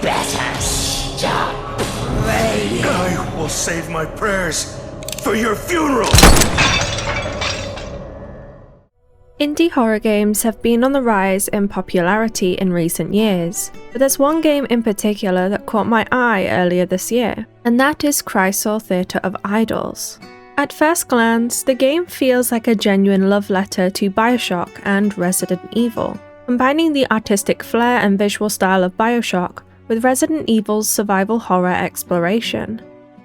Better stop praying. I will save my prayers for your funeral! Indie horror games have been on the rise in popularity in recent years, but there's one game in particular that caught my eye earlier this year, and that is Crisol Theatre of Idols. At first glance, the game feels like a genuine love letter to BioShock and Resident Evil, combining the artistic flair and visual style of BioShock with Resident Evil's survival horror exploration.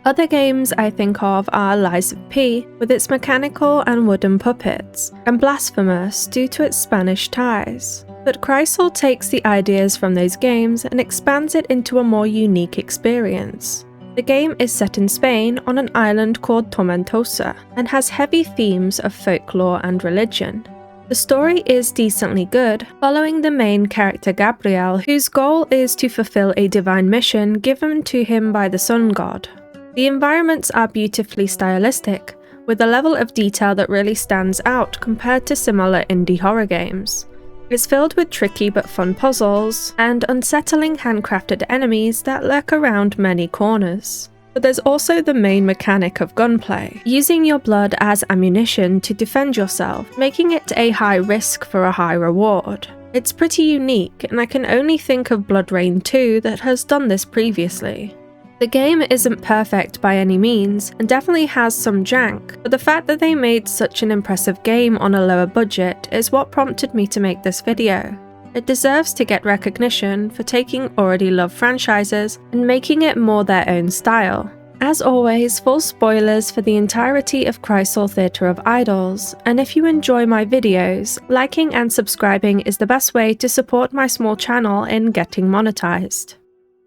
Other games I think of are Lies of P, with its mechanical and wooden puppets, and Blasphemous due to its Spanish ties. But Crisol takes the ideas from those games and expands it into a more unique experience. The game is set in Spain on an island called Tormentosa, and has heavy themes of folklore and religion. The story is decently good, following the main character Gabriel, whose goal is to fulfill a divine mission given to him by the sun god. The environments are beautifully stylistic, with a level of detail that really stands out compared to similar indie horror games. It's filled with tricky but fun puzzles, and unsettling handcrafted enemies that lurk around many corners. But there's also the main mechanic of gunplay, using your blood as ammunition to defend yourself, making it a high risk for a high reward. It's pretty unique, and I can only think of Blood Rain 2 that has done this previously. The game isn't perfect by any means, and definitely has some jank, but the fact that they made such an impressive game on a lower budget is what prompted me to make this video. It deserves to get recognition for taking already loved franchises and making it more their own style. As always, full spoilers for the entirety of Crisol Theatre of Idols, and if you enjoy my videos, liking and subscribing is the best way to support my small channel in getting monetized.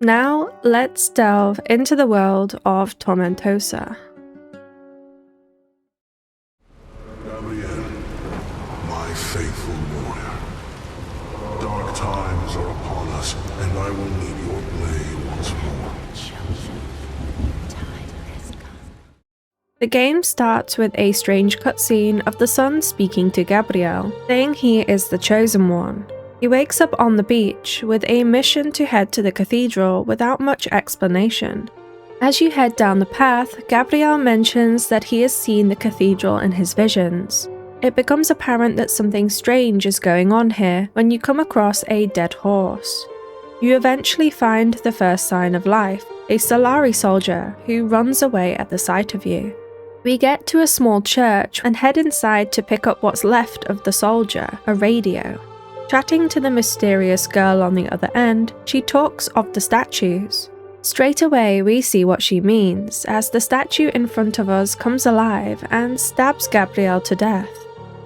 Now, let's delve into the world of Tormentosa. Gabriel, my faithful warrior. Dark times are upon us, and I will need your blade once more. The game starts with a strange cutscene of the sun speaking to Gabriel, saying he is the chosen one. He wakes up on the beach with a mission to head to the cathedral without much explanation. As you head down the path, Gabriel mentions that he has seen the cathedral in his visions. It becomes apparent that something strange is going on here when you come across a dead horse. You eventually find the first sign of life, a Solari soldier who runs away at the sight of you. We get to a small church and head inside to pick up what's left of the soldier, a radio. Chatting to the mysterious girl on the other end, she talks of the statues. Straight away we see what she means, as the statue in front of us comes alive and stabs Gabriel to death.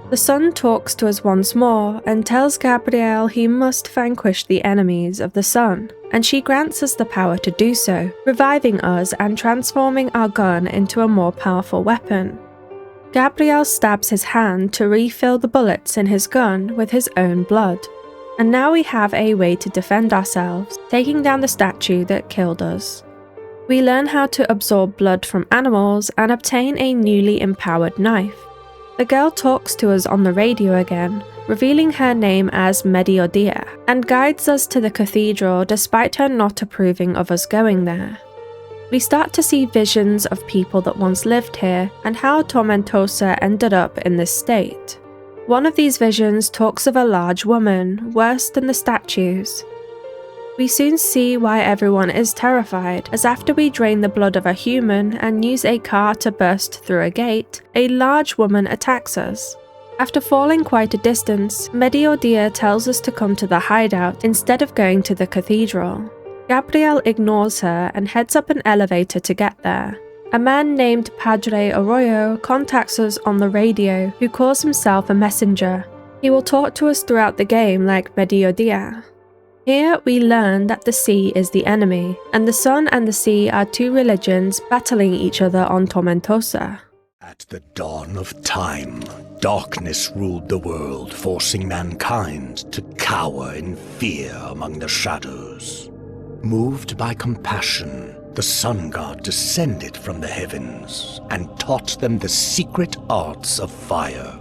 The sun talks to us once more and tells Gabriel he must vanquish the enemies of the sun, and she grants us the power to do so, reviving us and transforming our gun into a more powerful weapon. Gabriel stabs his hand to refill the bullets in his gun with his own blood, and now we have a way to defend ourselves, taking down the statue that killed us. We learn how to absorb blood from animals and obtain a newly empowered knife. The girl talks to us on the radio again, revealing her name as Mediodia, and guides us to the cathedral despite her not approving of us going there. We start to see visions of people that once lived here and how Tormentosa ended up in this state. One of these visions talks of a large woman, worse than the statues. We soon see why everyone is terrified, as after we drain the blood of a human and use a car to burst through a gate, a large woman attacks us. After falling quite a distance, Mediodia tells us to come to the hideout instead of going to the cathedral. Gabriel ignores her and heads up an elevator to get there. A man named Padre Arroyo contacts us on the radio, who calls himself a messenger. He will talk to us throughout the game like Mediodia. Here we learn that the sea is the enemy, and the sun and the sea are two religions battling each other on Tormentosa. At the dawn of time, darkness ruled the world, forcing mankind to cower in fear among the shadows. Moved by compassion, the sun god descended from the heavens and taught them the secret arts of fire.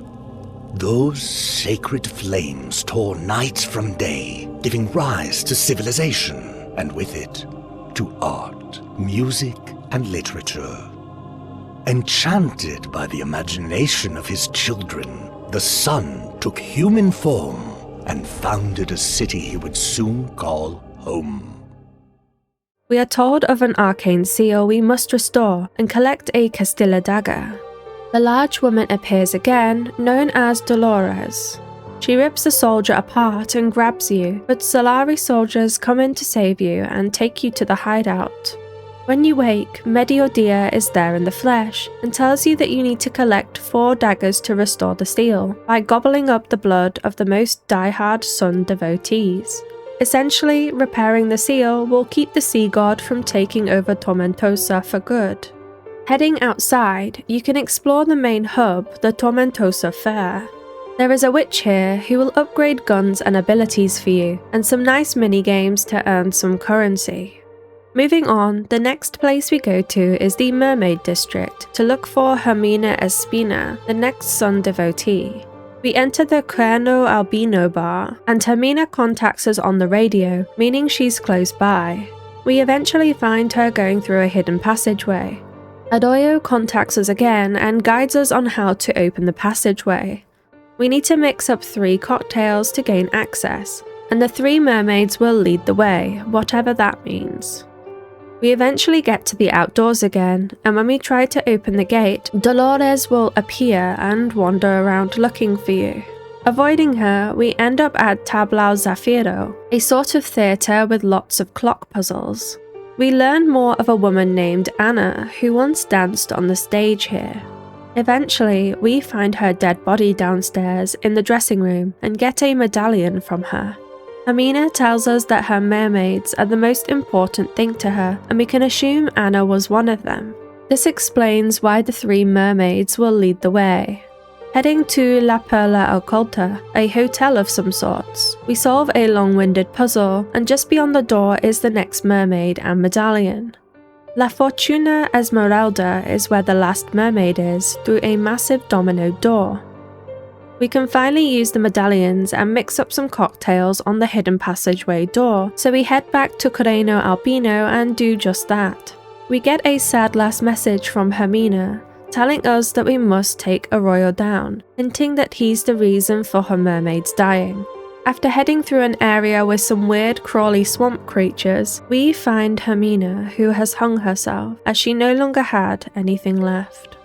Those sacred flames tore night from day, giving rise to civilization, and with it, to art, music, and literature. Enchanted by the imagination of his children, the sun took human form and founded a city he would soon call home. We are told of an arcane seal we must restore and collect a Castilla dagger. The large woman appears again, known as Dolores. She rips the soldier apart and grabs you, but Solari soldiers come in to save you and take you to the hideout. When you wake, Mediodia is there in the flesh and tells you that you need to collect 4 daggers to restore the seal by gobbling up the blood of the most die-hard sun devotees. Essentially, repairing the seal will keep the sea god from taking over Tormentosa for good. Heading outside, you can explore the main hub, the Tormentosa Fair. There is a witch here who will upgrade guns and abilities for you, and some nice mini-games to earn some currency. Moving on, the next place we go to is the Mermaid District to look for Hermina Espina, the next sun devotee. We enter the Cuerno Albino bar, and Hermina contacts us on the radio, meaning she's close by. We eventually find her going through a hidden passageway. Adoyo contacts us again and guides us on how to open the passageway. We need to mix up 3 cocktails to gain access, and the 3 mermaids will lead the way, whatever that means. We eventually get to the outdoors again, and when we try to open the gate, Dolores will appear and wander around looking for you. Avoiding her, we end up at Tablao Zafiro, a sort of theatre with lots of clock puzzles. We learn more of a woman named Anna who once danced on the stage here. Eventually, we find her dead body downstairs in the dressing room and get a medallion from her. Hermina tells us that her mermaids are the most important thing to her, and we can assume Anna was one of them. This explains why the 3 mermaids will lead the way. Heading to La Perla Oculta, a hotel of some sorts, we solve a long-winded puzzle, and just beyond the door is the next mermaid and medallion. La Fortuna Esmeralda is where the last mermaid is, through a massive dominoed door. We can finally use the medallions and mix up some cocktails on the hidden passageway door, so we head back to Cuerno Albino and do just that. We get a sad last message from Hermina, telling us that we must take Arroyo down, hinting that he's the reason for her mermaids dying. After heading through an area with some weird crawly swamp creatures, we find Hermina, who has hung herself as she no longer had anything left.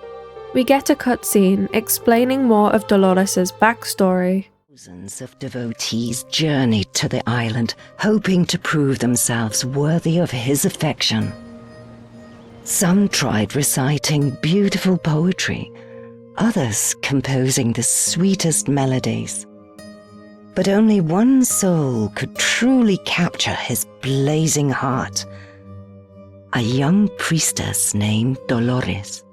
We get a cutscene explaining more of Dolores' backstory. Thousands of devotees journeyed to the island, hoping to prove themselves worthy of his affection. Some tried reciting beautiful poetry, others composing the sweetest melodies. But only one soul could truly capture his blazing heart, a young priestess named Dolores.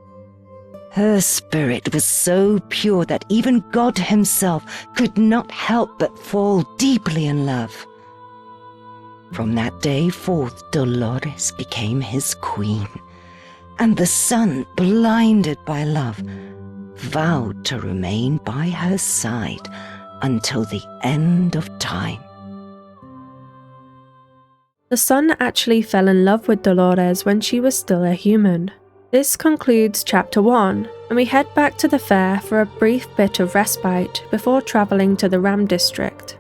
Her spirit was so pure that even God himself could not help but fall deeply in love. From that day forth, Dolores became his queen, and the sun, blinded by love, vowed to remain by her side until the end of time. The sun actually fell in love with Dolores when she was still a human. This concludes Chapter 1, and we head back to the fair for a brief bit of respite before travelling to the Ram district.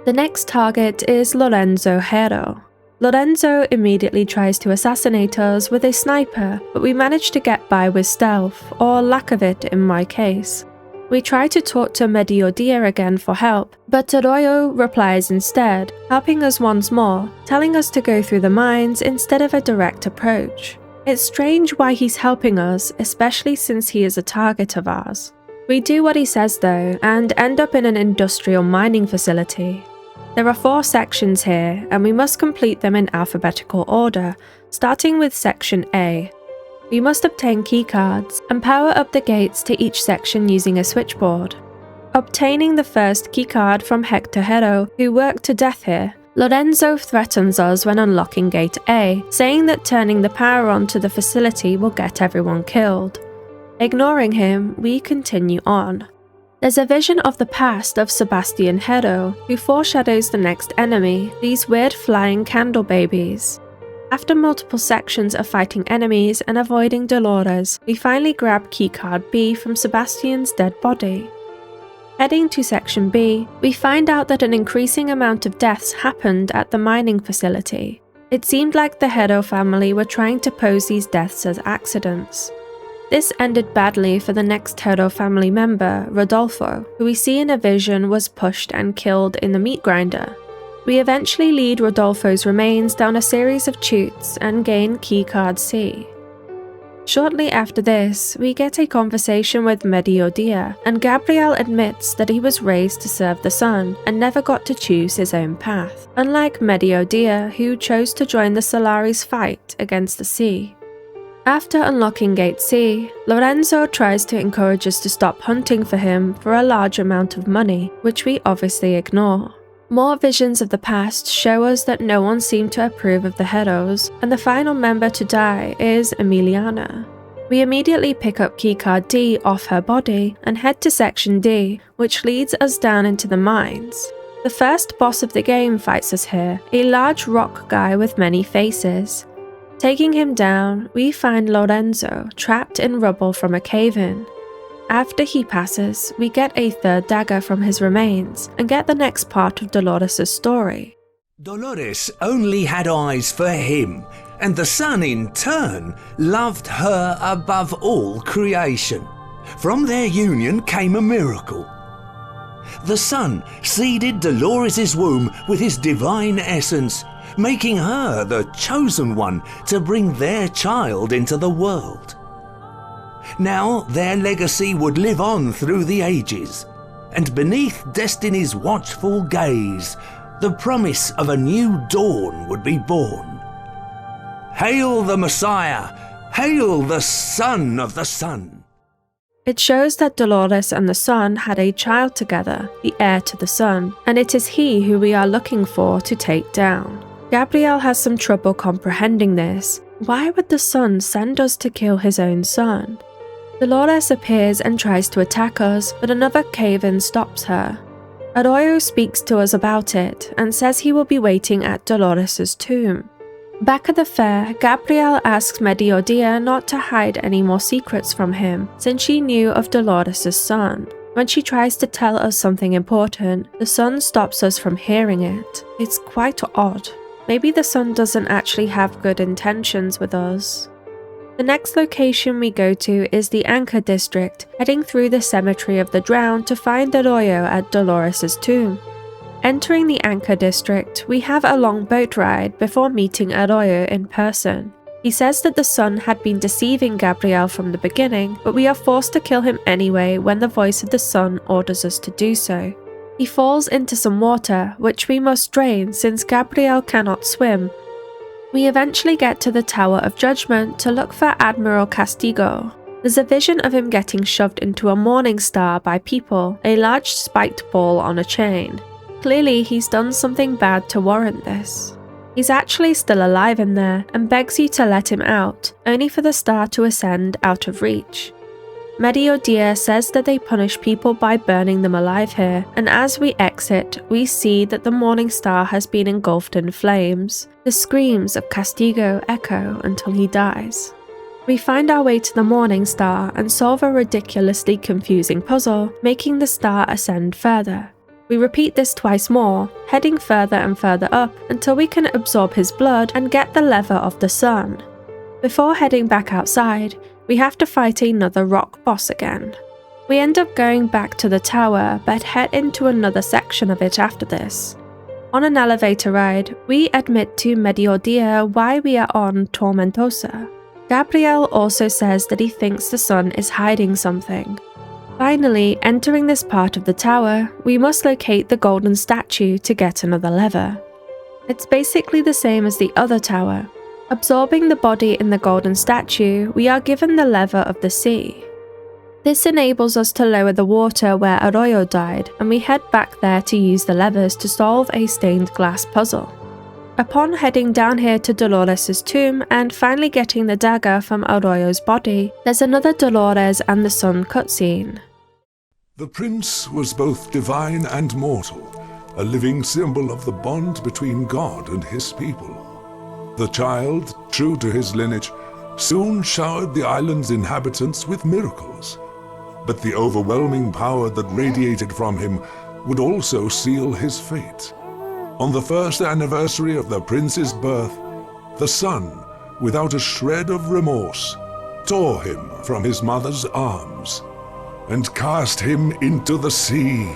The next target is Lorenzo Hero. Lorenzo immediately tries to assassinate us with a sniper, but we manage to get by with stealth, or lack of it in my case. We try to talk to Mediodia again for help, but Arroyo replies instead, helping us once more, telling us to go through the mines instead of a direct approach. It's strange why he's helping us, especially since he is a target of ours. We do what he says though, and end up in an industrial mining facility. There are 4 sections here, and we must complete them in alphabetical order, starting with Section A. We must obtain keycards and power up the gates to each section using a switchboard. Obtaining the first keycard from Hector Hero, who worked to death here, Lorenzo threatens us when unlocking Gate A, saying that turning the power on to the facility will get everyone killed. Ignoring him, we continue on. There's a vision of the past of Sebastian Hero, who foreshadows the next enemy, these weird flying candle babies. After multiple sections of fighting enemies and avoiding Dolores, we finally grab keycard B from Sebastian's dead body. Heading to section B, we find out that an increasing amount of deaths happened at the mining facility. It seemed like the Hero family were trying to pose these deaths as accidents. This ended badly for the next Hero family member, Rodolfo, who we see in a vision was pushed and killed in the meat grinder. We eventually lead Rodolfo's remains down a series of chutes and gain keycard C. Shortly after this, we get a conversation with Mediodia, and Gabriel admits that he was raised to serve the sun and never got to choose his own path, unlike Mediodia, who chose to join the Solaris' fight against the sea. After unlocking Gate C, Lorenzo tries to encourage us to stop hunting for him for a large amount of money, which we obviously ignore. More visions of the past show us that no one seemed to approve of the Heroes, and the final member to die is Emiliana. We immediately pick up keycard D off her body and head to section D, which leads us down into the mines. The first boss of the game fights us here, a large rock guy with many faces. Taking him down, we find Lorenzo trapped in rubble from a cave-in. After he passes, we get a third dagger from his remains and get the next part of Dolores' story. Dolores only had eyes for him, and the sun in turn loved her above all creation. From their union came a miracle. The sun seeded Dolores' womb with his divine essence, making her the chosen one to bring their child into the world. Now their legacy would live on through the ages, and beneath destiny's watchful gaze, the promise of a new dawn would be born. Hail the Messiah! Hail the Son of the Sun! It shows that Dolores and the sun had a child together, the heir to the sun, and it is he who we are looking for to take down. Gabriel has some trouble comprehending this. Why would the sun send us to kill his own son? Dolores appears and tries to attack us, but another cave-in stops her. Arroyo speaks to us about it and says he will be waiting at Dolores' tomb. Back at the fair, Gabriel asks Mediodia not to hide any more secrets from him, since she knew of Dolores' son. When she tries to tell us something important, the sun stops us from hearing it. It's quite odd. Maybe the sun doesn't actually have good intentions with us. The next location we go to is the Anchor District, heading through the Cemetery of the Drowned to find Arroyo at Dolores' tomb. Entering the Anchor District, we have a long boat ride before meeting Arroyo in person. He says that the sun had been deceiving Gabriel from the beginning, but we are forced to kill him anyway when the voice of the sun orders us to do so. He falls into some water, which we must drain since Gabriel cannot swim. We eventually get to the Tower of Judgment to look for Admiral Castigo. There's a vision of him getting shoved into a morning star by people, a large spiked ball on a chain. Clearly he's done something bad to warrant this. He's actually still alive in there and begs you to let him out, only for the star to ascend out of reach. Mediodia says that they punish people by burning them alive here, and as we exit, we see that the morning star has been engulfed in flames. The screams of Castigo echo until he dies. We find our way to the morning star and solve a ridiculously confusing puzzle, making the star ascend further. We repeat this twice more, heading further and further up until we can absorb his blood and get the lever of the sun. Before heading back outside, we have to fight another rock boss again. We end up going back to the tower, but head into another section of it after this. On an elevator ride, we admit to Mediodia why we are on Tormentosa. Gabriel also says that he thinks the sun is hiding something. Finally, entering this part of the tower, we must locate the golden statue to get another lever. It's basically the same as the other tower. Absorbing the body in the golden statue, we are given the lever of the sea. This enables us to lower the water where Arroyo died, and we head back there to use the levers to solve a stained glass puzzle. Upon heading down here to Dolores' tomb and finally getting the dagger from Arroyo's body, there's another Dolores and the sun cutscene. The prince was both divine and mortal, a living symbol of the bond between God and his people. The child, true to his lineage, soon showered the island's inhabitants with miracles. But the overwhelming power that radiated from him would also seal his fate. On the first anniversary of the prince's birth, the sun, without a shred of remorse, tore him from his mother's arms and cast him into the sea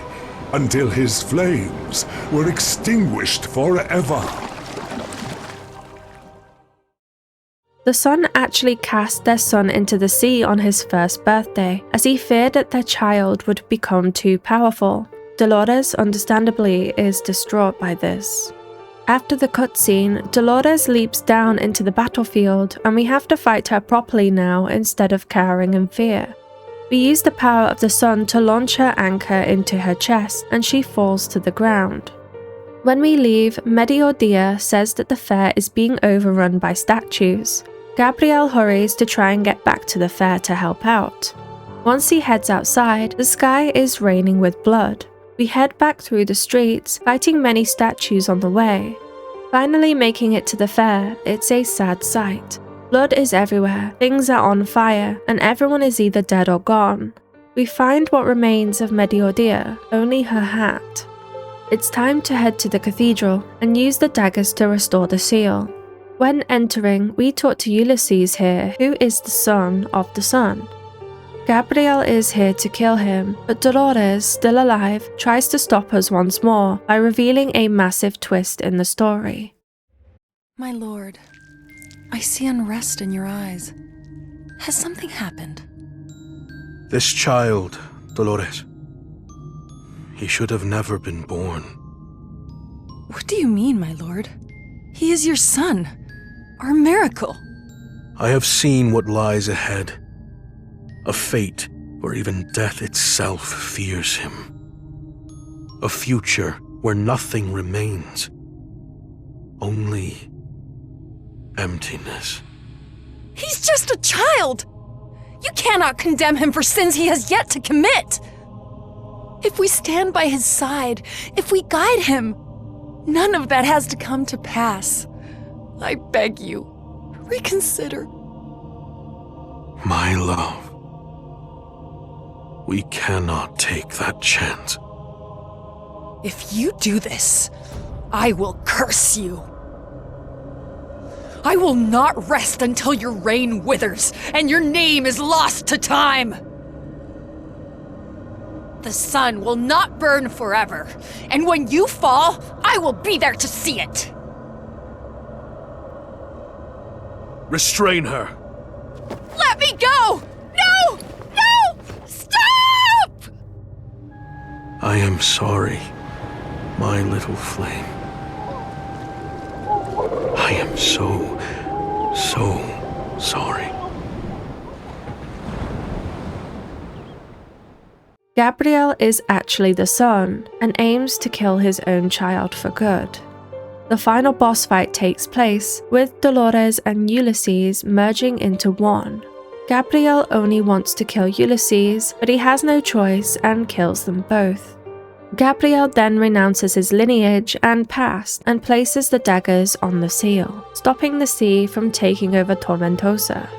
until his flames were extinguished forever. The sun actually cast their son into the sea on his first birthday, as he feared that their child would become too powerful. Dolores, understandably, is distraught by this. After the cutscene, Dolores leaps down into the battlefield, and we have to fight her properly now instead of cowering in fear. We use the power of the sun to launch her anchor into her chest, and she falls to the ground. When we leave, Mediodia says that the fair is being overrun by statues. Gabriel hurries to try and get back to the fair to help out. Once he heads outside, the sky is raining with blood. We head back through the streets, fighting many statues on the way. Finally making it to the fair, it's a sad sight. Blood is everywhere, things are on fire, and everyone is either dead or gone. We find what remains of Mediodia, only her hat. It's time to head to the cathedral and use the daggers to restore the seal. When entering, we talk to Ulysses here, who is the son of the sun. Gabriel is here to kill him, but Dolores, still alive, tries to stop us once more by revealing a massive twist in the story. My lord, I see unrest in your eyes. Has something happened? This child, Dolores, he should have never been born. What do you mean, my lord? He is your son, our miracle. I have seen what lies ahead. A fate where even death itself fears him. A future where nothing remains. Only emptiness. He's just a child! You cannot condemn him for sins he has yet to commit! If we stand by his side, if we guide him, none of that has to come to pass. I beg you, reconsider. My love, we cannot take that chance. If you do this, I will curse you. I will not rest until your reign withers and your name is lost to time. The sun will not burn forever, and when you fall, I will be there to see it. Restrain her. Let me go! No! No! Stop! I am sorry, my little flame. I am so sorry. Gabriel is actually the sun, and aims to kill his own child for good. The final boss fight takes place, with Dolores and Ulysses merging into one. Gabriel only wants to kill Ulysses, but he has no choice and kills them both. Gabriel then renounces his lineage and past and places the daggers on the seal, stopping the sea from taking over Tormentosa.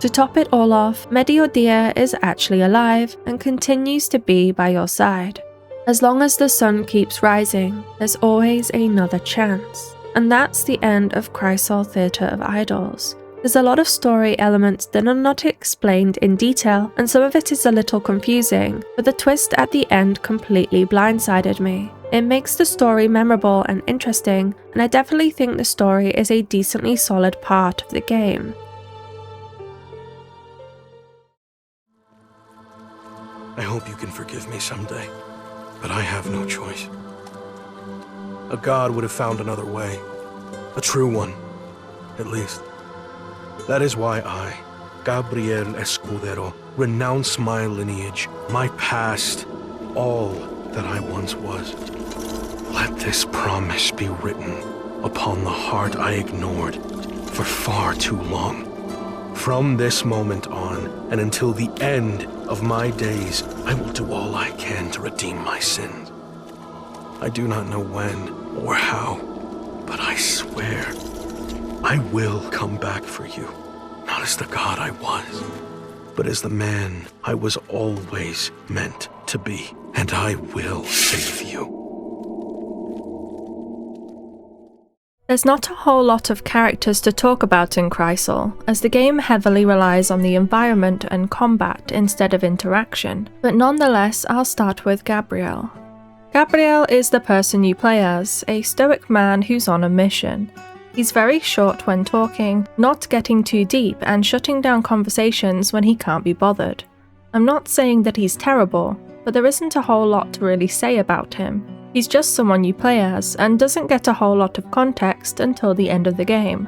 To top it all off, Mediodia is actually alive and continues to be by your side. As long as the sun keeps rising, there's always another chance. And that's the end of Crisol Theatre of Idols. There's a lot of story elements that are not explained in detail, and some of it is a little confusing, but the twist at the end completely blindsided me. It makes the story memorable and interesting, and I definitely think the story is a decently solid part of the game. I hope you can forgive me someday, but I have no choice. A god would have found another way. A true one, at least. That is why I, Gabriel Escudero, renounce my lineage, my past, all that I once was. Let this promise be written upon the heart I ignored for far too long. From this moment on, and until the end of my days, I will do all I can to redeem my sins. I do not know when or how, but I swear, I will come back for you, not as the god I was, but as the man I was always meant to be, and I will save you. There's not a whole lot of characters to talk about in Crisol, as the game heavily relies on the environment and combat instead of interaction, but nonetheless I'll start with Gabriel. Gabriel is the person you play as, a stoic man who's on a mission. He's very short when talking, not getting too deep and shutting down conversations when he can't be bothered. I'm not saying that he's terrible, but there isn't a whole lot to really say about him. He's just someone you play as, and doesn't get a whole lot of context until the end of the game.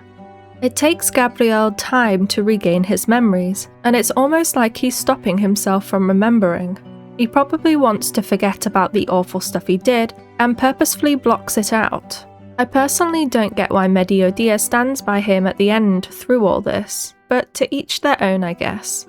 It takes Gabriel time to regain his memories, and it's almost like he's stopping himself from remembering. He probably wants to forget about the awful stuff he did, and purposefully blocks it out. I personally don't get why Mediodia stands by him at the end through all this, but to each their own, I guess.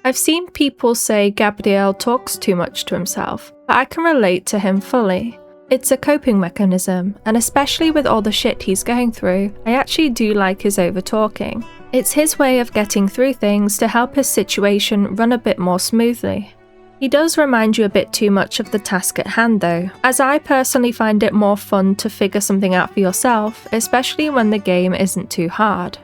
I've seen people say Gabriel talks too much to himself, but I can relate to him fully. It's a coping mechanism, and especially with all the shit he's going through, I actually do like his over-talking. It's his way of getting through things to help his situation run a bit more smoothly. He does remind you a bit too much of the task at hand though, as I personally find it more fun to figure something out for yourself, especially when the game isn't too hard.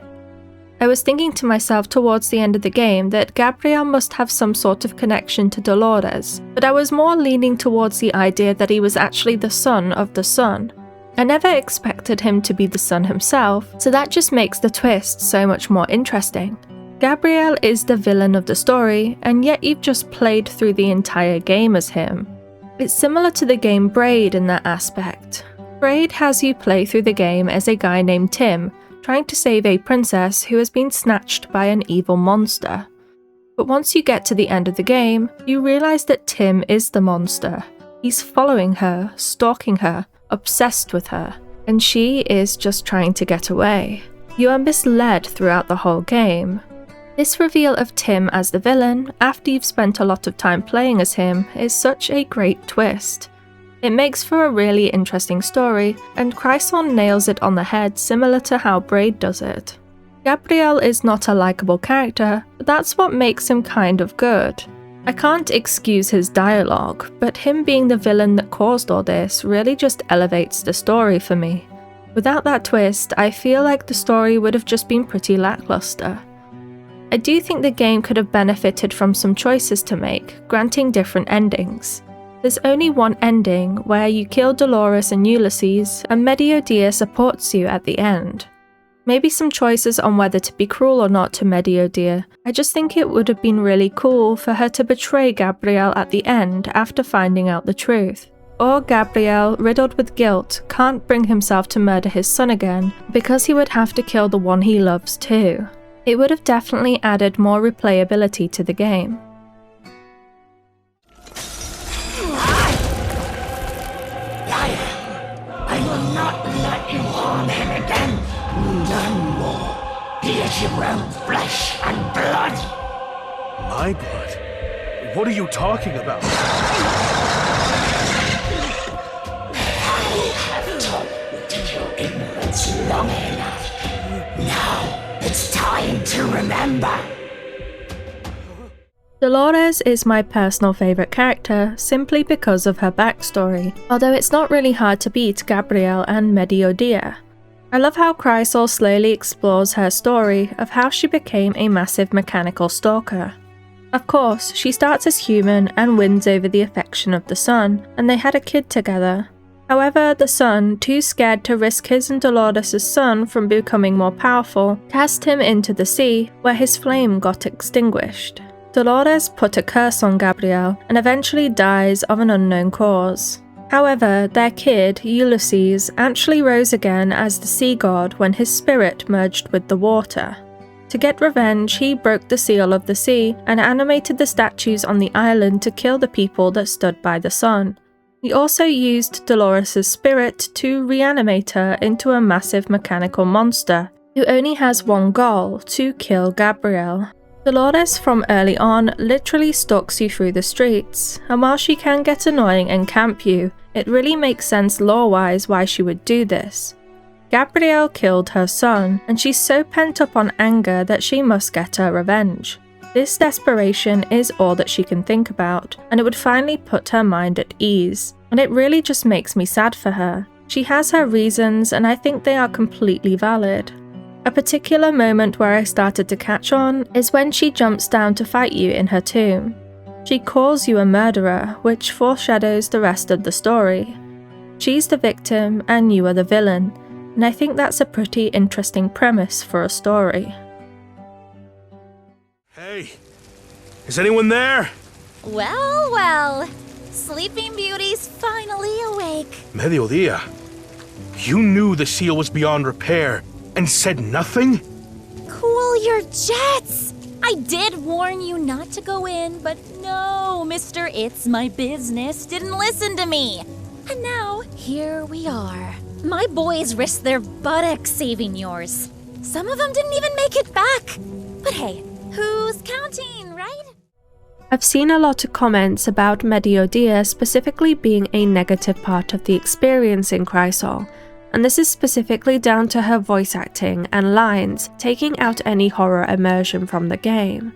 I was thinking to myself towards the end of the game that Gabriel must have some sort of connection to Dolores, but I was more leaning towards the idea that he was actually the son of the sun. I never expected him to be the sun himself, so that just makes the twist so much more interesting. Gabriel is the villain of the story, and yet you've just played through the entire game as him. It's similar to the game Braid in that aspect. Braid has you play through the game as a guy named Tim, trying to save a princess who has been snatched by an evil monster. But once you get to the end of the game, you realise that Tim is the monster. He's following her, stalking her, obsessed with her, and she is just trying to get away. You are misled throughout the whole game. This reveal of Tim as the villain, after you've spent a lot of time playing as him, is such a great twist. It makes for a really interesting story, and Crisol nails it on the head similar to how Braid does it. Gabriel is not a likeable character, but that's what makes him kind of good. I can't excuse his dialogue, but him being the villain that caused all this really just elevates the story for me. Without that twist, I feel like the story would have just been pretty lackluster. I do think the game could have benefited from some choices to make, granting different endings. There's only one ending, where you kill Dolores and Ulysses, and Mediodia supports you at the end. Maybe some choices on whether to be cruel or not to Mediodia. I just think it would have been really cool for her to betray Gabriel at the end after finding out the truth. Or Gabriel, riddled with guilt, can't bring himself to murder his son again, because he would have to kill the one he loves too. It would have definitely added more replayability to the game. I will not let you harm him again. None more. He is your own flesh and blood. My blood? What are you talking about? I have taunted your ignorance long enough. Now it's time to remember. Dolores is my personal favourite character simply because of her backstory, although it's not really hard to beat Gabriel and Mediodia. I love how Crisol slowly explores her story of how she became a massive mechanical stalker. Of course, she starts as human and wins over the affection of the sun, and they had a kid together. However, the sun, too scared to risk his and Dolores' son from becoming more powerful, cast him into the sea, where his flame got extinguished. Dolores put a curse on Gabriel and eventually dies of an unknown cause. However, their kid, Ulysses, actually rose again as the sea god when his spirit merged with the water. To get revenge, he broke the seal of the sea and animated the statues on the island to kill the people that stood by the sun. He also used Dolores' spirit to reanimate her into a massive mechanical monster, who only has one goal: to kill Gabriel. Dolores from early on literally stalks you through the streets, and while she can get annoying and camp you, it really makes sense lore-wise why she would do this. Gabriel killed her son, and she's so pent up on anger that she must get her revenge. This desperation is all that she can think about, and it would finally put her mind at ease, and it really just makes me sad for her. She has her reasons, and I think they are completely valid. A particular moment where I started to catch on is when she jumps down to fight you in her tomb. She calls you a murderer, which foreshadows the rest of the story. She's the victim and you are the villain, and I think that's a pretty interesting premise for a story. Hey, is anyone there? Well, well, Sleeping Beauty's finally awake. Mediodia, you knew the seal was beyond repair and said nothing? Cool your jets! I did warn you not to go in, but no, Mr. It's My Business didn't listen to me. And now, here we are. My boys risked their buttocks saving yours. Some of them didn't even make it back. But hey, who's counting, right? I've seen a lot of comments about Mediodia specifically being a negative part of the experience in Crisol, and this is specifically down to her voice acting and lines taking out any horror immersion from the game.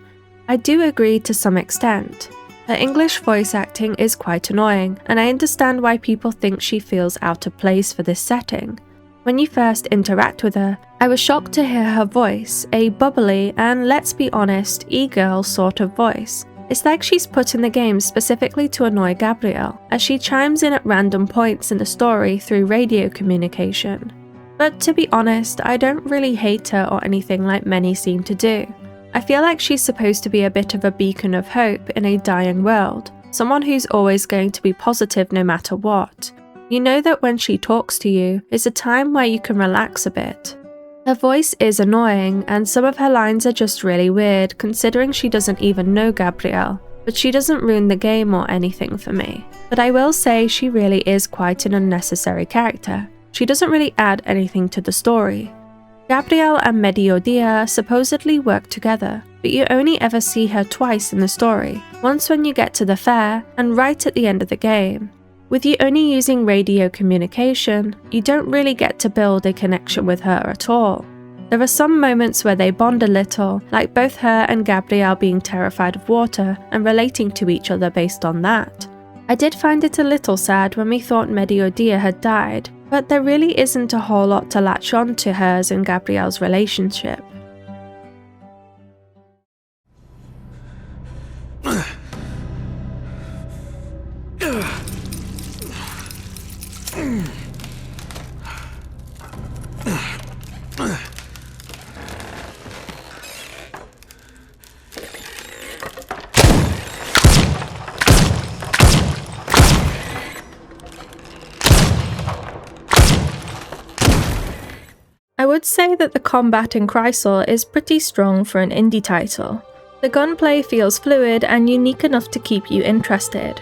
I do agree to some extent. Her English voice acting is quite annoying, and I understand why people think she feels out of place for this setting. When you first interact with her, I was shocked to hear her voice, a bubbly and, let's be honest, e-girl sort of voice. It's like she's put in the game specifically to annoy Gabriel, as she chimes in at random points in the story through radio communication. But to be honest, I don't really hate her or anything like many seem to do. I feel like she's supposed to be a bit of a beacon of hope in a dying world, someone who's always going to be positive no matter what. You know that when she talks to you, it's a time where you can relax a bit. Her voice is annoying, and some of her lines are just really weird considering she doesn't even know Gabriel, but she doesn't ruin the game or anything for me. But I will say she really is quite an unnecessary character. She doesn't really add anything to the story. Gabriel and Mediodia supposedly work together, but you only ever see her twice in the story, once when you get to the fair and right at the end of the game. With you only using radio communication, you don't really get to build a connection with her at all. There are some moments where they bond a little, like both her and Gabriel being terrified of water and relating to each other based on that. I did find it a little sad when we thought Mediodia had died, but there really isn't a whole lot to latch on to hers and Gabriel's relationship. I would say that the combat in Crisol is pretty strong for an indie title. The gunplay feels fluid and unique enough to keep you interested.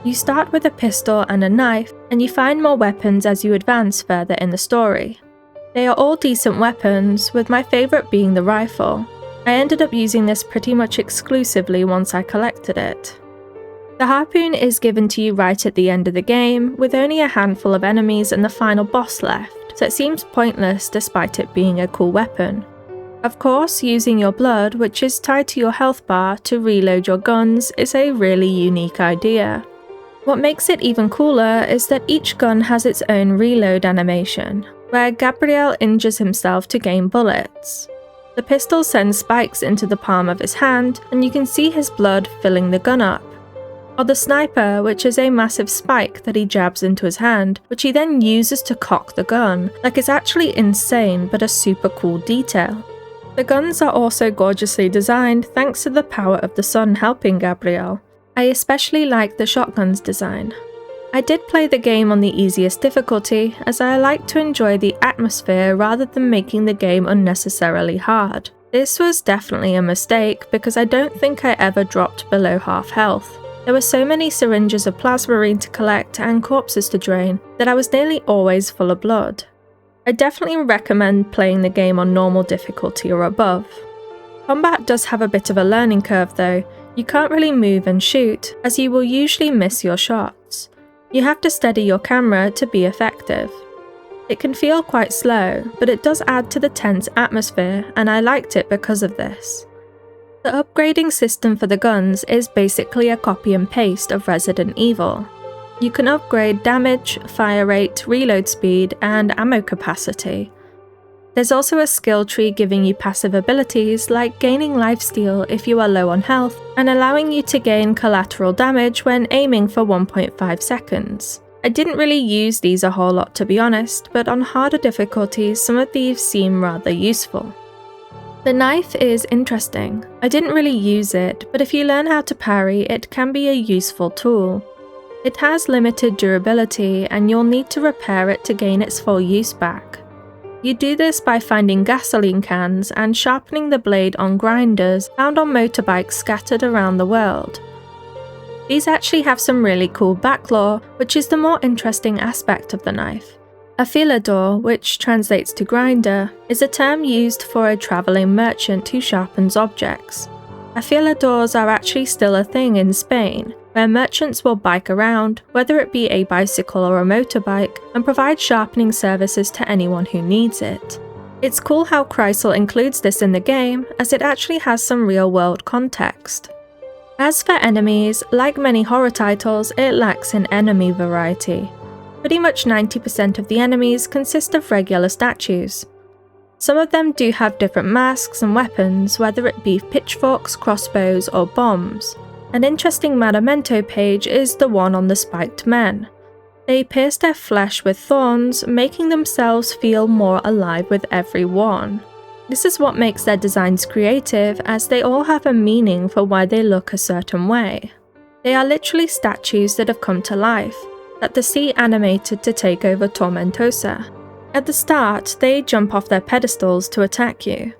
You start with a pistol and a knife, and you find more weapons as you advance further in the story. They are all decent weapons, with my favourite being the rifle. I ended up using this pretty much exclusively once I collected it. The harpoon is given to you right at the end of the game, with only a handful of enemies and the final boss left, so it seems pointless despite it being a cool weapon. Of course, using your blood, which is tied to your health bar, to reload your guns is a really unique idea. What makes it even cooler is that each gun has its own reload animation, where Gabriel injures himself to gain bullets. The pistol sends spikes into the palm of his hand, and you can see his blood filling the gun up. Or the sniper, which is a massive spike that he jabs into his hand, which he then uses to cock the gun, like it's actually insane but a super cool detail. The guns are also gorgeously designed thanks to the power of the sun helping Gabriel. I especially like the shotgun's design. I did play the game on the easiest difficulty, as I like to enjoy the atmosphere rather than making the game unnecessarily hard. This was definitely a mistake because I don't think I ever dropped below half health. There were so many syringes of plasmarine to collect and corpses to drain that I was nearly always full of blood. I definitely recommend playing the game on normal difficulty or above. Combat does have a bit of a learning curve though. You can't really move and shoot, as you will usually miss your shots. You have to steady your camera to be effective. It can feel quite slow, but it does add to the tense atmosphere, and I liked it because of this. The upgrading system for the guns is basically a copy and paste of Resident Evil. You can upgrade damage, fire rate, reload speed, and ammo capacity. There's also a skill tree giving you passive abilities like gaining lifesteal if you are low on health, and allowing you to gain collateral damage when aiming for 1.5 seconds. I didn't really use these a whole lot to be honest, but on harder difficulties some of these seem rather useful. The knife is interesting. I didn't really use it, but if you learn how to parry, it can be a useful tool. It has limited durability and you'll need to repair it to gain its full use back. You do this by finding gasoline cans and sharpening the blade on grinders found on motorbikes scattered around the world. These actually have some really cool backlaw, which is the more interesting aspect of the knife. Afilador, which translates to grinder, is a term used for a travelling merchant who sharpens objects. Afiladors are actually still a thing in Spain, where merchants will bike around, whether it be a bicycle or a motorbike, and provide sharpening services to anyone who needs it. It's cool how Crisol includes this in the game, as it actually has some real-world context. As for enemies, like many horror titles, it lacks in enemy variety. Pretty much 90% of the enemies consist of regular statues. Some of them do have different masks and weapons, whether it be pitchforks, crossbows, or bombs. An interesting Madamento page is the one on the spiked men. They pierce their flesh with thorns, making themselves feel more alive with every one. This is what makes their designs creative, as they all have a meaning for why they look a certain way. They are literally statues that have come to life, that the sea animated to take over Tormentosa. At the start, they jump off their pedestals to attack you.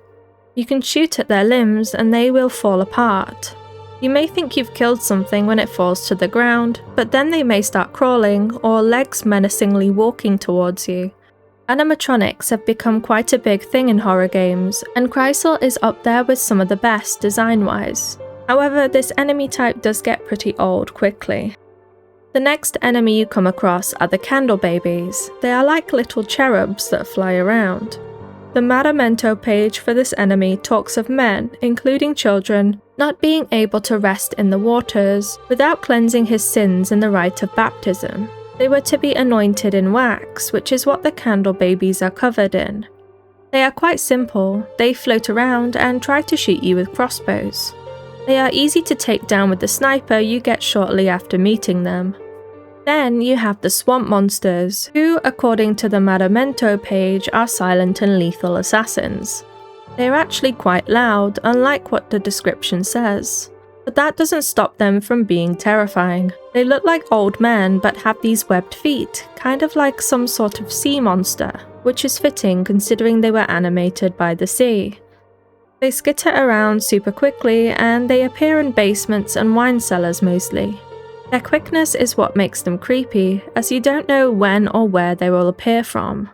You can shoot at their limbs and they will fall apart. You may think you've killed something when it falls to the ground, but then they may start crawling or legs menacingly walking towards you. Animatronics have become quite a big thing in horror games, and Crisol is up there with some of the best design-wise. However, this enemy type does get pretty old quickly. The next enemy you come across are the candle babies. They are like little cherubs that fly around. The Madamento page for this enemy talks of men, including children, not being able to rest in the waters without cleansing his sins in the rite of baptism. They were to be anointed in wax, which is what the candle babies are covered in. They are quite simple. They float around and try to shoot you with crossbows. They are easy to take down with the sniper you get shortly after meeting them. Then you have the swamp monsters, who, according to the Madamento page, are silent and lethal assassins. They are actually quite loud, unlike what the description says. But that doesn't stop them from being terrifying. They look like old men but have these webbed feet, kind of like some sort of sea monster, which is fitting considering they were animated by the sea. They skitter around super quickly and they appear in basements and wine cellars mostly. Their quickness is what makes them creepy, as you don't know when or where they will appear from.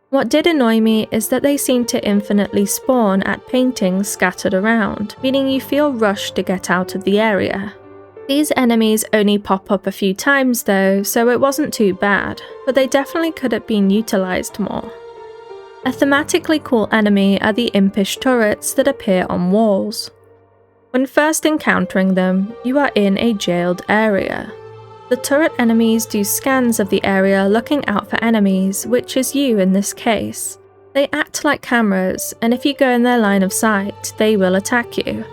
What did annoy me is that they seem to infinitely spawn at paintings scattered around, meaning you feel rushed to get out of the area. These enemies only pop up a few times though, so it wasn't too bad, but they definitely could have been utilised more. A thematically cool enemy are the impish turrets that appear on walls. When first encountering them, you are in a jailed area. The turret enemies do scans of the area looking out for enemies, which is you in this case. They act like cameras, and if you go in their line of sight, they will attack you.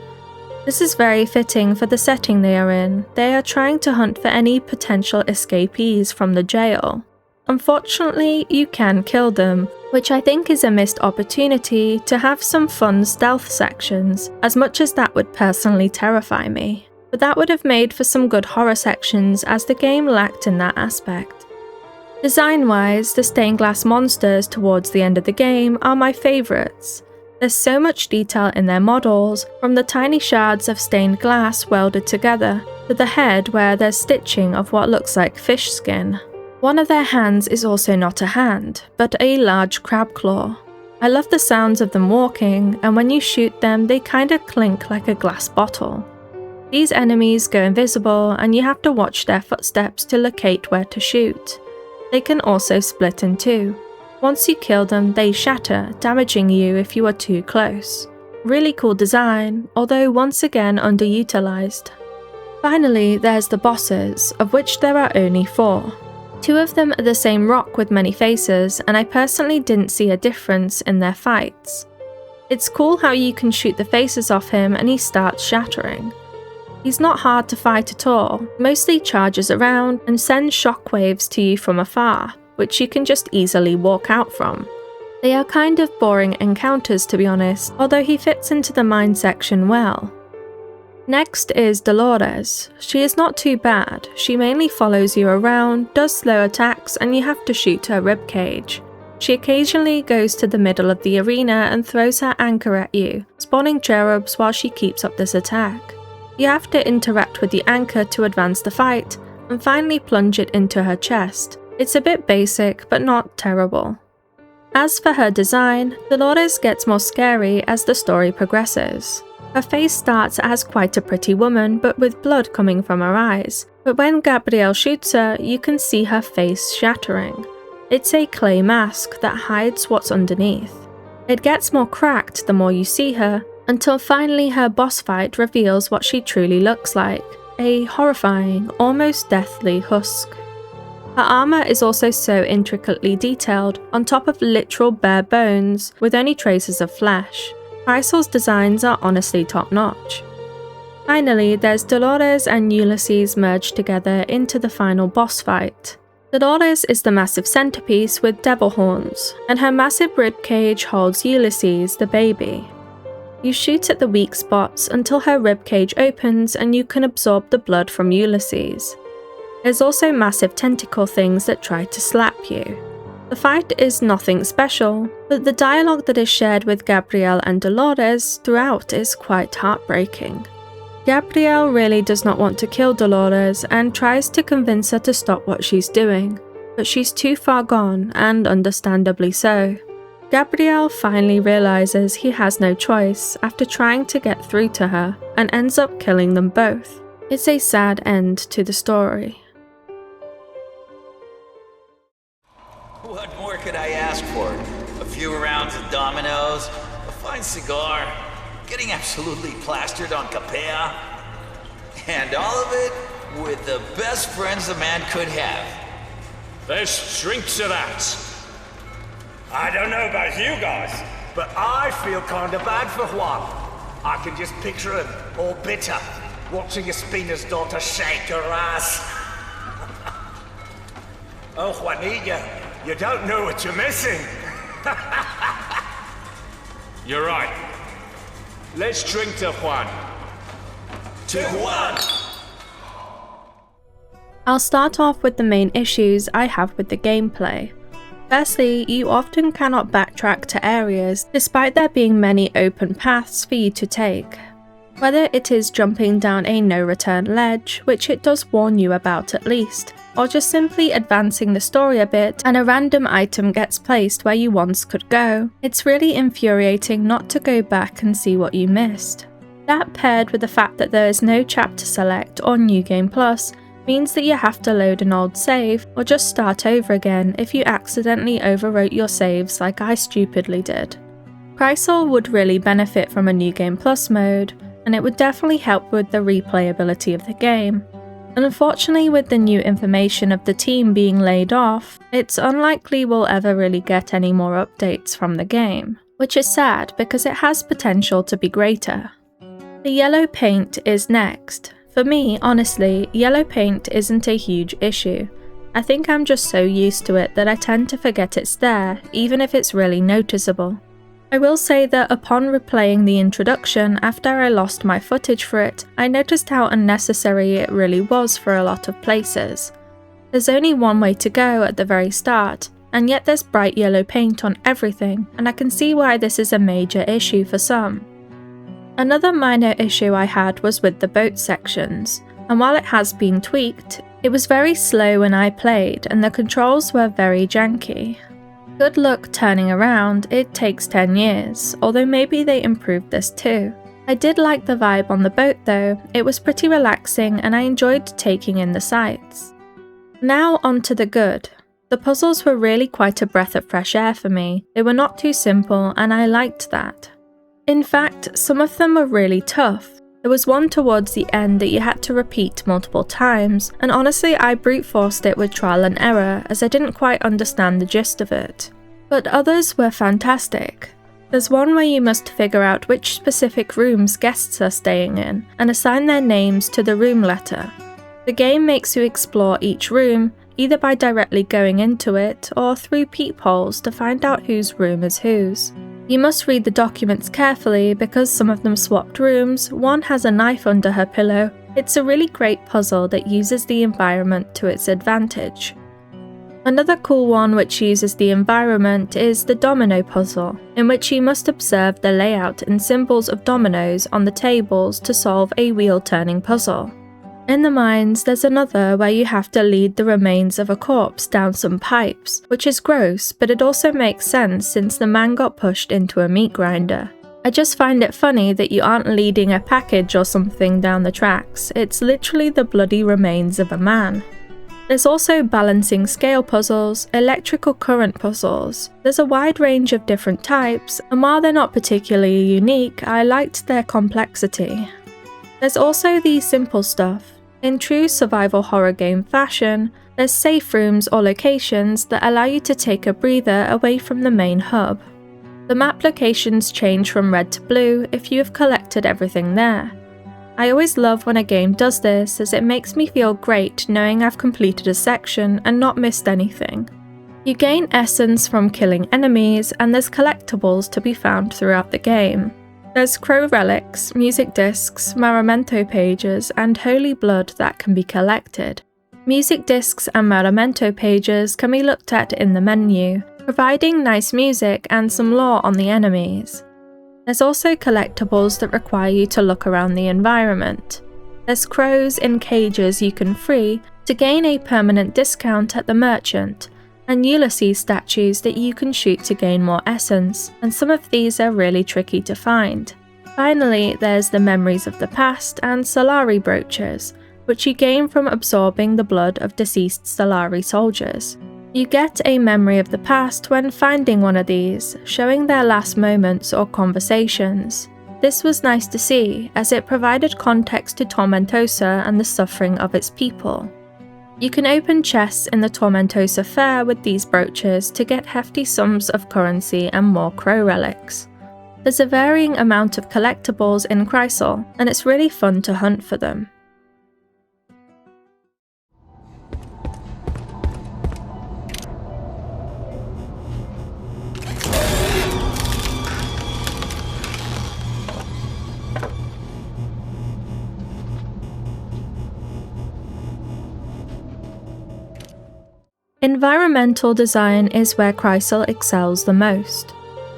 This is very fitting for the setting they are in. They are trying to hunt for any potential escapees from the jail. Unfortunately, you can kill them, which I think is a missed opportunity to have some fun stealth sections, as much as that would personally terrify me. But that would have made for some good horror sections, as the game lacked in that aspect. Design-wise, the stained glass monsters towards the end of the game are my favourites. There's so much detail in their models, from the tiny shards of stained glass welded together, to the head where there's stitching of what looks like fish skin. One of their hands is also not a hand, but a large crab claw. I love the sounds of them walking, and when you shoot them, they kinda clink like a glass bottle. These enemies go invisible, and you have to watch their footsteps to locate where to shoot. They can also split in two. Once you kill them, they shatter, damaging you if you are too close. Really cool design, although once again underutilized. Finally, there's the bosses, of which there are only 4. 2 of them are the same rock with many faces, and I personally didn't see a difference in their fights. It's cool how you can shoot the faces off him and he starts shattering. He's not hard to fight at all, mostly charges around and sends shockwaves to you from afar, which you can just easily walk out from. They are kind of boring encounters to be honest, although he fits into the mine section well. Next is Dolores. She is not too bad, she mainly follows you around, does slow attacks, and you have to shoot her ribcage. She occasionally goes to the middle of the arena and throws her anchor at you, spawning cherubs while she keeps up this attack. You have to interact with the anchor to advance the fight, and finally plunge it into her chest. It's a bit basic, but not terrible. As for her design, Dolores gets more scary as the story progresses. Her face starts as quite a pretty woman, but with blood coming from her eyes, but when Gabriel shoots her, you can see her face shattering. It's a clay mask that hides what's underneath. It gets more cracked the more you see her, until finally her boss fight reveals what she truly looks like, a horrifying, almost deathly husk. Her armor is also so intricately detailed, on top of literal bare bones with only traces of flesh. Crisol's designs are honestly top-notch. Finally, there's Dolores and Ulysses merged together into the final boss fight. Dolores is the massive centerpiece with devil horns, and her massive ribcage holds Ulysses, the baby. You shoot at the weak spots until her ribcage opens and you can absorb the blood from Ulysses. There's also massive tentacle things that try to slap you. The fight is nothing special, but the dialogue that is shared with Gabriel and Dolores throughout is quite heartbreaking. Gabriel really does not want to kill Dolores and tries to convince her to stop what she's doing, but she's too far gone, and understandably so. Gabriel finally realizes he has no choice after trying to get through to her and ends up killing them both. It's a sad end to the story. What more could I ask for? A few rounds of dominoes, a fine cigar, getting absolutely plastered on Capea, and all of it with the best friends a man could have. Let's drink to that. I don't know about you guys, but I feel kinda bad for Juan. I can just picture him, all bitter, watching Espina's daughter shake her ass. Oh, Juanilla, you don't know what you're missing. You're right. Let's drink to Juan. To Juan! I'll start off with the main issues I have with the gameplay. Firstly, you often cannot backtrack to areas despite there being many open paths for you to take. Whether it is jumping down a no-return ledge, which it does warn you about at least, or just simply advancing the story a bit and a random item gets placed where you once could go, it's really infuriating not to go back and see what you missed. That paired with the fact that there is no chapter select or New Game Plus means that you have to load an old save or just start over again if you accidentally overwrote your saves like I stupidly did. Crisol would really benefit from a New Game Plus mode, and it would definitely help with the replayability of the game. Unfortunately, with the new information of the team being laid off, it's unlikely we'll ever really get any more updates from the game, which is sad because it has potential to be greater. The yellow paint is next. For me, honestly, yellow paint isn't a huge issue. I think I'm just so used to it that I tend to forget it's there, even if it's really noticeable. I will say that upon replaying the introduction after I lost my footage for it, I noticed how unnecessary it really was for a lot of places. There's only one way to go at the very start, and yet there's bright yellow paint on everything, and I can see why this is a major issue for some. Another minor issue I had was with the boat sections, and while it has been tweaked, it was very slow when I played and the controls were very janky. Good luck turning around, it takes 10 years, although maybe they improved this too. I did like the vibe on the boat though, it was pretty relaxing and I enjoyed taking in the sights. Now on to the good. The puzzles were really quite a breath of fresh air for me. They were not too simple and I liked that. In fact, some of them were really tough. There was one towards the end that you had to repeat multiple times, and honestly I brute forced it with trial and error as I didn't quite understand the gist of it. But others were fantastic. There's one where you must figure out which specific rooms guests are staying in and assign their names to the room letter. The game makes you explore each room, either by directly going into it or through peepholes to find out whose room is whose. You must read the documents carefully because some of them swapped rooms, one has a knife under her pillow. It's a really great puzzle that uses the environment to its advantage. Another cool one which uses the environment is the domino puzzle, in which you must observe the layout and symbols of dominoes on the tables to solve a wheel-turning puzzle. In the mines, there's another where you have to lead the remains of a corpse down some pipes, which is gross, but it also makes sense since the man got pushed into a meat grinder. I just find it funny that you aren't leading a package or something down the tracks, it's literally the bloody remains of a man. There's also balancing scale puzzles, electrical current puzzles. There's a wide range of different types, and while they're not particularly unique, I liked their complexity. There's also the simple stuff. In true survival horror game fashion, there's safe rooms or locations that allow you to take a breather away from the main hub. The map locations change from red to blue if you have collected everything there. I always love when a game does this as it makes me feel great knowing I've completed a section and not missed anything. You gain essence from killing enemies and there's collectibles to be found throughout the game. There's crow relics, music discs, Maramento pages, and holy blood that can be collected. Music discs and Maramento pages can be looked at in the menu, providing nice music and some lore on the enemies. There's also collectibles that require you to look around the environment. There's crows in cages you can free to gain a permanent discount at the merchant, and Ulysses statues that you can shoot to gain more essence, and some of these are really tricky to find. Finally, there's the Memories of the Past and Solari brooches, which you gain from absorbing the blood of deceased Solari soldiers. You get a memory of the past when finding one of these, showing their last moments or conversations. This was nice to see, as it provided context to Tormentosa and the suffering of its people. You can open chests in the Tormentosa Fair with these brooches to get hefty sums of currency and more crow relics. There's a varying amount of collectibles in Crisol, and it's really fun to hunt for them. Environmental design is where Crisol excels the most.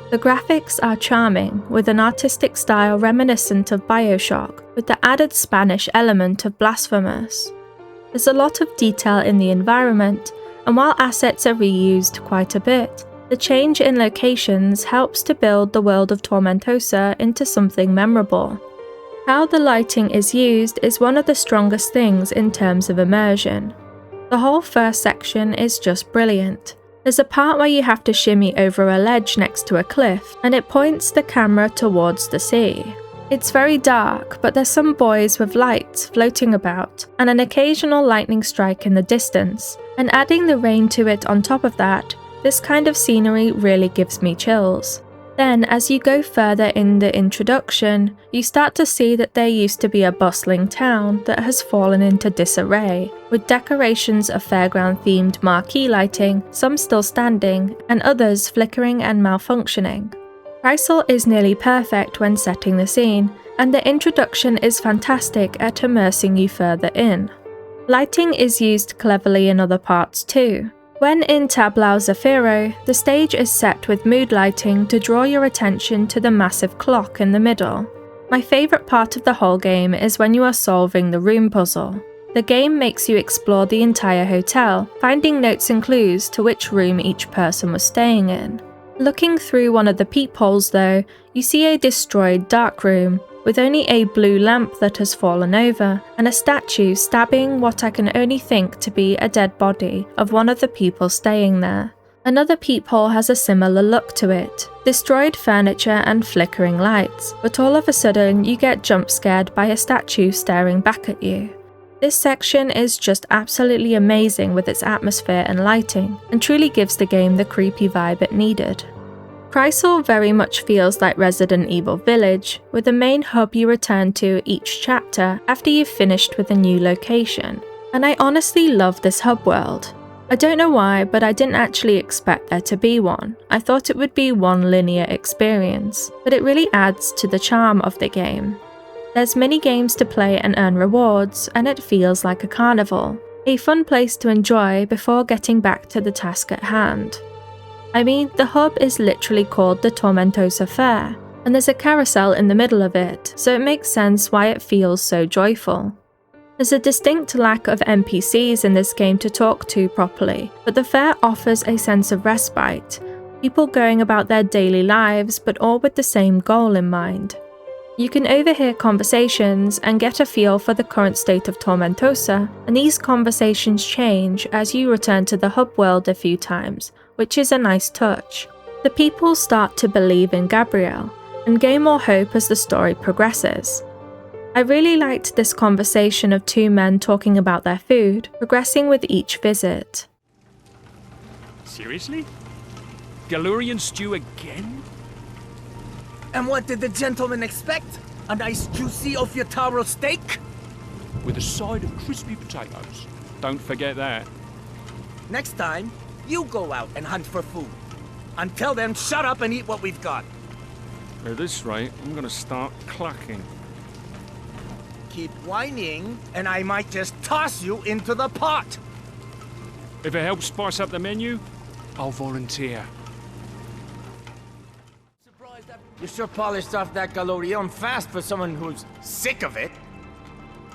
The graphics are charming, with an artistic style reminiscent of BioShock, with the added Spanish element of Blasphemous. There's a lot of detail in the environment, and while assets are reused quite a bit, the change in locations helps to build the world of Tormentosa into something memorable. How the lighting is used is one of the strongest things in terms of immersion. The whole first section is just brilliant. There's a part where you have to shimmy over a ledge next to a cliff, and it points the camera towards the sea. It's very dark, but there's some buoys with lights floating about, and an occasional lightning strike in the distance, and adding the rain to it on top of that, this kind of scenery really gives me chills. Then, as you go further in the introduction, you start to see that there used to be a bustling town that has fallen into disarray, with decorations of fairground-themed marquee lighting, some still standing, and others flickering and malfunctioning. Crisol is nearly perfect when setting the scene, and the introduction is fantastic at immersing you further in. Lighting is used cleverly in other parts too. When in Tablao Zafiro, the stage is set with mood lighting to draw your attention to the massive clock in the middle. My favourite part of the whole game is when you are solving the room puzzle. The game makes you explore the entire hotel, finding notes and clues to which room each person was staying in. Looking through one of the peepholes though, you see a destroyed dark room, with only a blue lamp that has fallen over, and a statue stabbing what I can only think to be a dead body of one of the people staying there. Another peephole has a similar look to it, destroyed furniture and flickering lights, but all of a sudden you get jump scared by a statue staring back at you. This section is just absolutely amazing with its atmosphere and lighting, and truly gives the game the creepy vibe it needed. Crisol very much feels like Resident Evil Village, with the main hub you return to each chapter after you've finished with a new location, and I honestly love this hub world. I don't know why, but I didn't actually expect there to be one. I thought it would be one linear experience, but it really adds to the charm of the game. There's many games to play and earn rewards, and it feels like a carnival, a fun place to enjoy before getting back to the task at hand. I mean, the hub is literally called the Tormentosa Fair, and there's a carousel in the middle of it, so it makes sense why it feels so joyful. There's a distinct lack of NPCs in this game to talk to properly, but the fair offers a sense of respite, people going about their daily lives but all with the same goal in mind. You can overhear conversations and get a feel for the current state of Tormentosa, and these conversations change as you return to the hub world a few times, which is a nice touch. The people start to believe in Gabriel, and gain more hope as the story progresses. I really liked this conversation of two men talking about their food, progressing with each visit. Seriously? Galurian stew again? And what did the gentleman expect? A nice juicy Ofiotaro steak? With a side of crispy potatoes. Don't forget that. Next time, you go out and hunt for food. Until then, shut up and eat what we've got. At this rate, I'm gonna start clucking. Keep whining, and I might just toss you into the pot. If it helps spice up the menu, I'll volunteer. You sure polished off that Galorion fast for someone who's sick of it.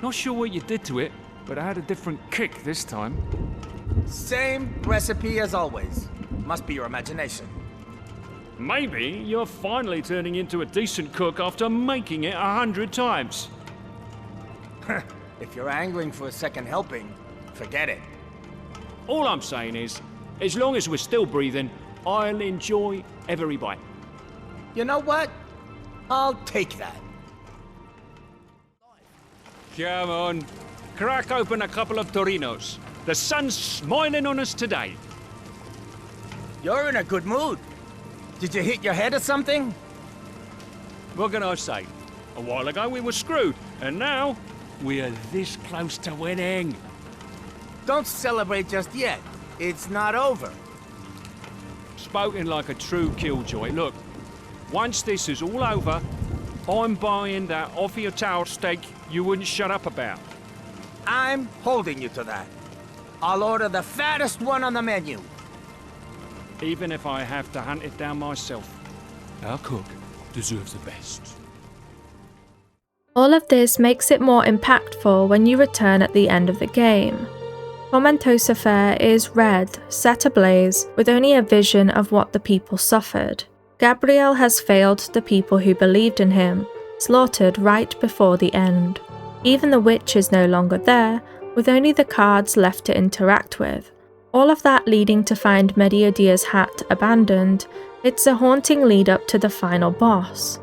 Not sure what you did to it, but I had a different kick this time. Same recipe as always. Must be your imagination. Maybe you're finally turning into a decent cook after making it 100 times. If you're angling for a second helping, forget it. All I'm saying is, as long as we're still breathing, I'll enjoy every bite. You know what? I'll take that. Come on. Crack open a couple of Torinos. The sun's smiling on us today. You're in a good mood. Did you hit your head or something? What can I say? A while ago we were screwed, and now we're this close to winning. Don't celebrate just yet. It's not over. Spoken like a true killjoy. Look, once this is all over, I'm buying that Ofiotaro steak you wouldn't shut up about. I'm holding you to that. I'll order the fattest one on the menu. Even if I have to hunt it down myself. Our cook deserves the best. All of this makes it more impactful when you return at the end of the game. Tormentosa Fair is red, set ablaze, with only a vision of what the people suffered. Gabriel has failed the people who believed in him, slaughtered right before the end. Even the witch is no longer there, with only the cards left to interact with. All of that leading to find Mediodia's hat abandoned. It's a haunting lead up to the final boss.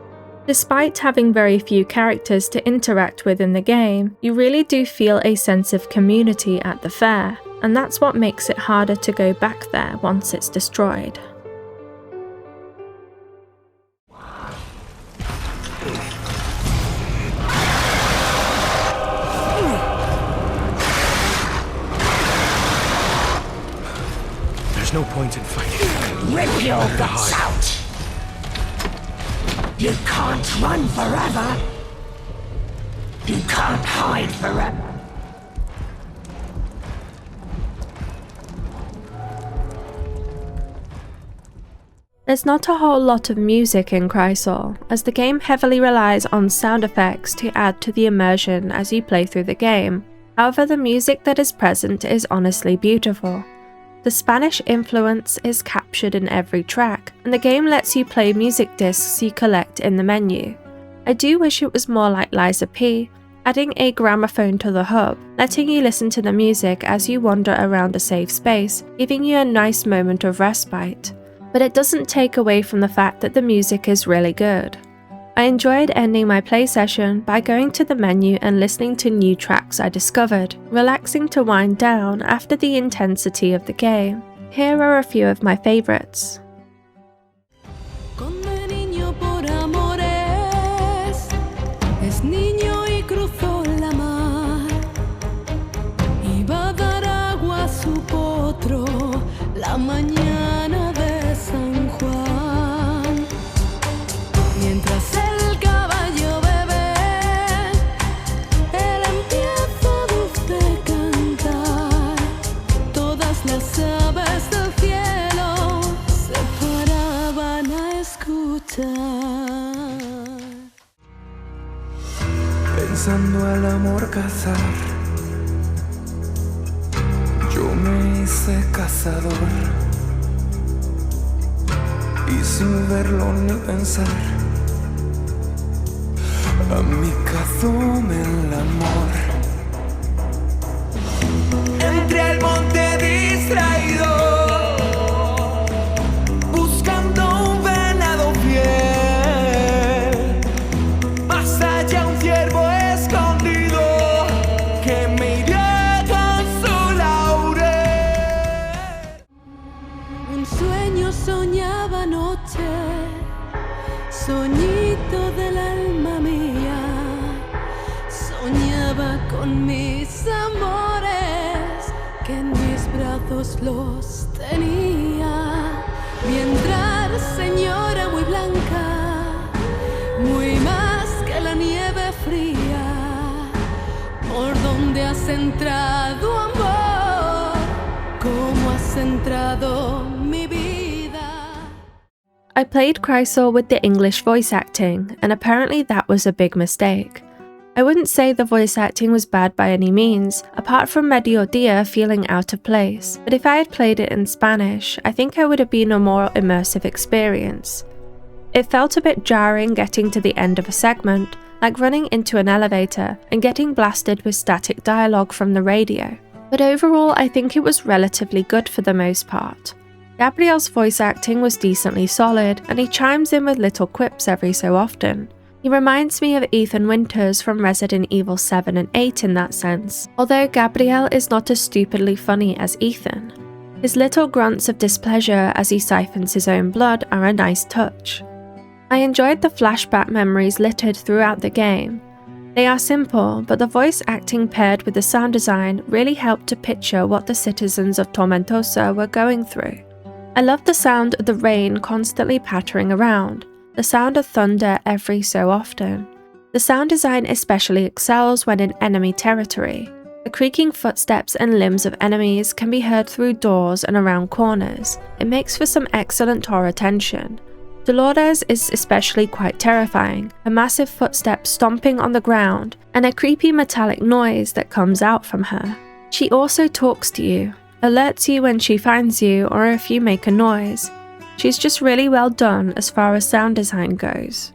Despite having very few characters to interact with in the game, you really do feel a sense of community at the fair, and that's what makes it harder to go back there once it's destroyed. There's no point in fighting. Rip your guts out! You can't run forever! You can't hide forever! There's not a whole lot of music in Crisol, as the game heavily relies on sound effects to add to the immersion as you play through the game. However, the music that is present is honestly beautiful. The Spanish influence is captured in every track, and the game lets you play music discs you collect in the menu. I do wish it was more like Liza P, adding a gramophone to the hub, letting you listen to the music as you wander around a safe space, giving you a nice moment of respite. But it doesn't take away from the fact that the music is really good. I enjoyed ending my play session by going to the menu and listening to new tracks I discovered, relaxing to wind down after the intensity of the game. Here are a few of my favorites. Pensando al amor cazar, yo me hice cazador y sin verlo ni pensar, a mí cazóme el amor. Entré al monte distraído, buscando un venado fiel, más allá un ciervo escondido que me iría con su laurel. Un sueño soñaba anoche, soñito del alma mía, soñaba con mis amores, que en mis brazos los tenía. Vi entrar señora muy blanca, muy más que la nieve fría. ¿Por dónde has entrado, amor? ¿Cómo has entrado mi vida? I played Crisol with the English voice acting, and apparently that was a big mistake. I wouldn't say the voice acting was bad by any means, apart from Mediodia feeling out of place, but if I had played it in Spanish, I think I would have been a more immersive experience. It felt a bit jarring getting to the end of a segment, like running into an elevator and getting blasted with static dialogue from the radio, but overall I think it was relatively good for the most part. Gabriel's voice acting was decently solid, and he chimes in with little quips every so often. He reminds me of Ethan Winters from Resident Evil 7 and 8 in that sense, although Gabriel is not as stupidly funny as Ethan. His little grunts of displeasure as he siphons his own blood are a nice touch. I enjoyed the flashback memories littered throughout the game. They are simple, but the voice acting paired with the sound design really helped to picture what the citizens of Tormentosa were going through. I loved the sound of the rain constantly pattering around, the sound of thunder every so often. The sound design especially excels when in enemy territory. The creaking footsteps and limbs of enemies can be heard through doors and around corners. It makes for some excellent horror tension. Dolores is especially quite terrifying, a massive footstep stomping on the ground and a creepy metallic noise that comes out from her. She also talks to you, alerts you when she finds you or if you make a noise. She's just really well done as far as sound design goes.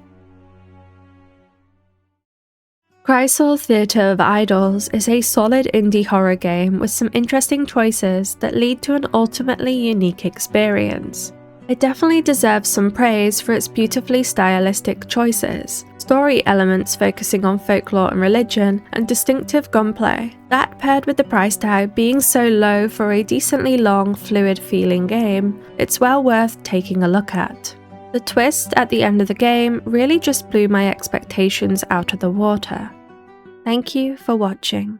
Crisol Theatre of Idols is a solid indie horror game with some interesting choices that lead to an ultimately unique experience. It definitely deserves some praise for its beautifully stylistic choices, story elements focusing on folklore and religion, and distinctive gunplay. That paired with the price tag being so low for a decently long, fluid-feeling game, it's well worth taking a look at. The twist at the end of the game really just blew my expectations out of the water. Thank you for watching.